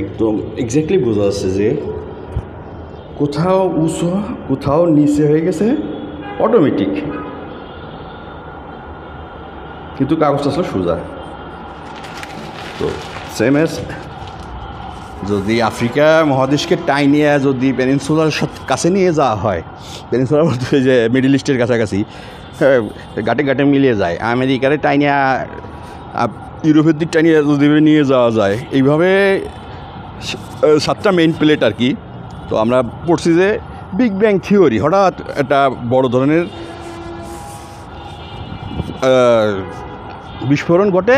একদম এক্স্যাক্টলি বোঝা যাচ্ছে যে কোথাও উঁচু কোথাও নিচে হয়ে গেছে অটোমেটিক, কিন্তু কাগজটা আসলে সোজা। তো সেম এজ যদি আফ্রিকা মহাদেশকে টাইনিয়া যদি পেনিনসুলার কাছে নিয়ে যাওয়া হয়, পেনিনসুলার বলতে যে মিডল ইস্টের কাছাকাছি গাটে গাটে মিলিয়ে যায়, আমেরিকারে টাইনিয়া ইউরোপের দিক টাইনিয়া যদি নিয়ে যাওয়া যায়, এইভাবে 7টা মেইন প্লেট আর কি। তো আমরা পড়ছি যে বিগ ব্যাং থিওরি, হঠাৎ একটা বড় ধরনের বিস্ফোরণ ঘটে,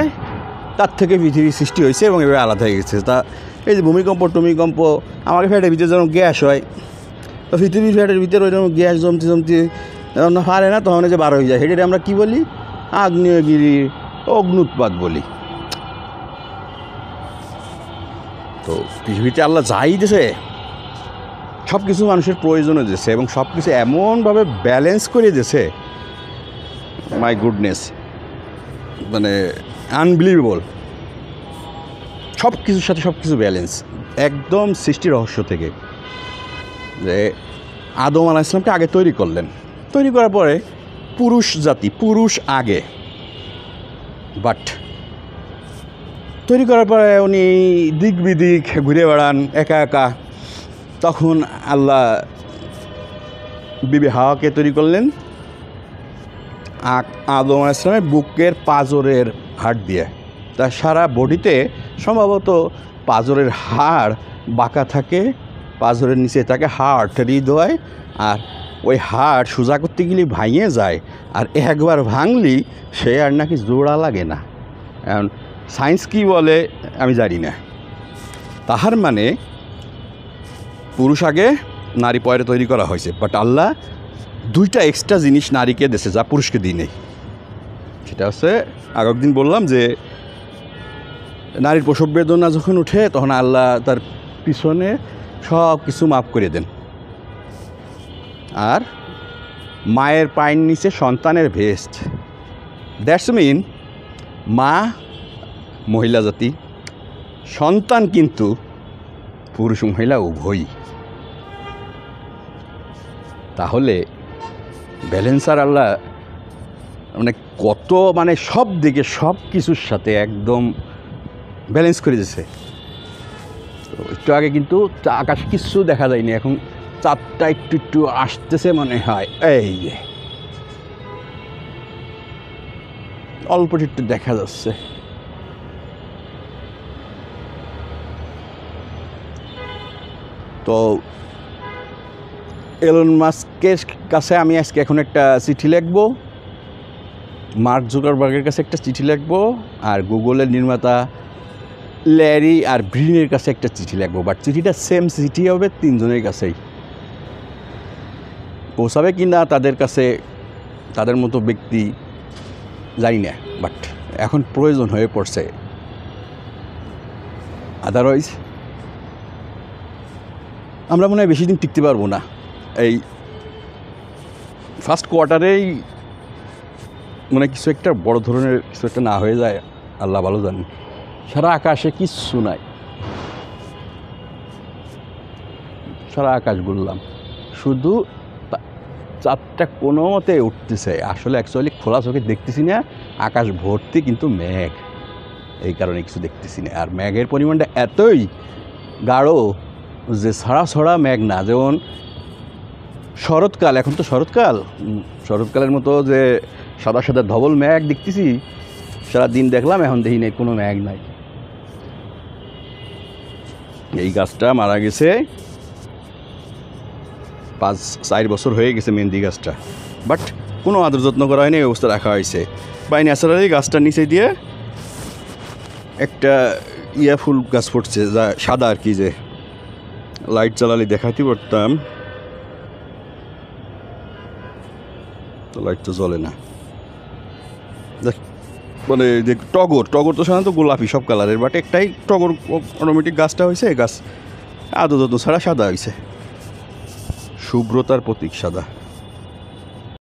তার থেকে পৃথিবীর সৃষ্টি হয়েছে এবং এভাবে আলাদা হয়ে গেছে। তা এই যে ভূমিকম্প আমাকে ফ্যাটের ভিতরে যেমন গ্যাস হয়, তো পৃথিবীর ফ্যাটের ভিতরে ওই রকম গ্যাস জমতে যখন পারে না, তখন যে বার হয়ে যায়, সেটাকে আমরা কী বলি? আগ্নেয়গিরি অগ্নুৎপাত বলি। তো পৃথিবীতে আল্লাহ যাই দিয়েছে সব কিছু মানুষের প্রয়োজনে দিয়েছে এবং সব কিছু এমনভাবে ব্যালেন্স করে দিয়েছে, মাই গুডনেস, মানে আনবিলিভেবল। সব কিছুর সাথে সব কিছু ব্যালেন্স, একদম সৃষ্টি রহস্য থেকে। যে আদম আলাইহিস সালামকে আগে তৈরি করলেন, তৈরি করার পরে পুরুষ জাতি, পুরুষ আগে, বাট তৈরি করার পরে উনি দিক বিদিক ঘুরে বেড়ান একা একা। তখন আল্লাহ বিবি হাওয়াকে তৈরি করলেন আদম আলাইহিস সালামের বুকের পাঁজরের হাড় দিয়ে। তার সারা বডিতে সম্ভবত পাঁজরের হাড় বাঁকা থাকে, পাঁজরের নিচে থাকে হার্ট, হৃদয়, আর ওই হাড় সোজা করতে গেলে ভাঙিয়ে যায়, আর একবার ভাঙলি সে আর নাকি জোড়া লাগে না। এখন সায়েন্স কী বলে আমি জানি না। তাহার মানে পুরুষ আগে, নারী পরে তৈরি করা হয়েছে, বাট আল্লাহ 2টা এক্সট্রা জিনিস নারীকে দিয়েছে যা পুরুষকে দিই নেই। সেটা হচ্ছে আগের দিন বললাম যে নারীর প্রসব বেদনা যখন উঠে তখন আল্লাহ তার পিছনে সব কিছু মাফ করে দেন, আর মায়ের পায়ের নিচে সন্তানের ভেস্ট। দ্যাটস মিন মা মহিলা জাতি, সন্তান কিন্তু পুরুষ মহিলা উভয়ই। তাহলে ব্যালেন্সার আল্লাহ মানে কত, মানে সব দিকে সব কিছুর সাথে একদম ব্যালেন্স করে দিয়েছে। তো একটু আগে কিন্তু আকাশ কিছু দেখা যায়নি, এখন চাঁদটা একটু একটু আসতেছে মনে হয়, এই যে অল্প একটু দেখা যাচ্ছে। তো এলন মাস্কের কাছে আমি আজকে এখন একটা চিঠি লিখব, মার্ক জুকারবার্গের কাছে একটা চিঠি লিখব, আর গুগলের নির্মাতা ল্যারি আর ব্রিনের কাছে একটা চিঠি লিখব। বাট চিঠিটা সেম চিঠি হবে 3 জনের কাছেই। পৌঁছাবে কি না তাদের কাছে, তাদের মতো ব্যক্তি জানি না, বাট এখন প্রয়োজন হয়ে পড়ছে। আদারওয়াইজ আমরা মনে হয় বেশি দিন টিকতে পারবো না। এই ফার্স্ট কোয়ার্টারেই মানে কিছু একটা বড় ধরনের কিছু একটা না হয়ে যায়, আল্লাহ ভালো জানেন। সারা আকাশে কিচ্ছু নাই, সারা আকাশ ঘুরলাম, শুধু চাঁদটা কোনো মতে উঠতেছে। আসলে অ্যাকচুয়ালি খোলা চোখে দেখতেছি না, আকাশ ভর্তি কিন্তু মেঘ, এই কারণে কিছু দেখতেছি না। আর মেঘের পরিমাণটা এতই গাঢ় যে ছড়া মেঘ না, যেমন শরৎকাল, এখন তো শরৎকালের মতো যে সাদা সাদা ধবল মেঘ দেখতেছি, সারাদিন দেখলাম, এখন দেখি নেই, কোনো মেঘ নাই। এই গাছটা মারা গেছে 5-4 বছর হয়ে গেছে, মেহেন্দি গাছটা, বাট কোনো আদর যত্ন করা হয়নি, এই অবস্থা রাখা হয়েছে। বাই ন্যাচারালি গাছটার নিচে দিয়ে একটা ফুল গাছ ফুটছে, যা সাদা আর কি, যে লাইট জ্বালালে দেখাতে পারতাম, তো লাইট তো জ্বলে না। দেখ মানে যে টগর তো সাধারণত গোলাপি সব কালারের, বাট একটাই টগর অটোমেটিক গাছটা হয়েছে, গাছ আদর যত্ন ছাড়া সাদা হয়েছে, শুভ্রতার প্রতীক সাদা।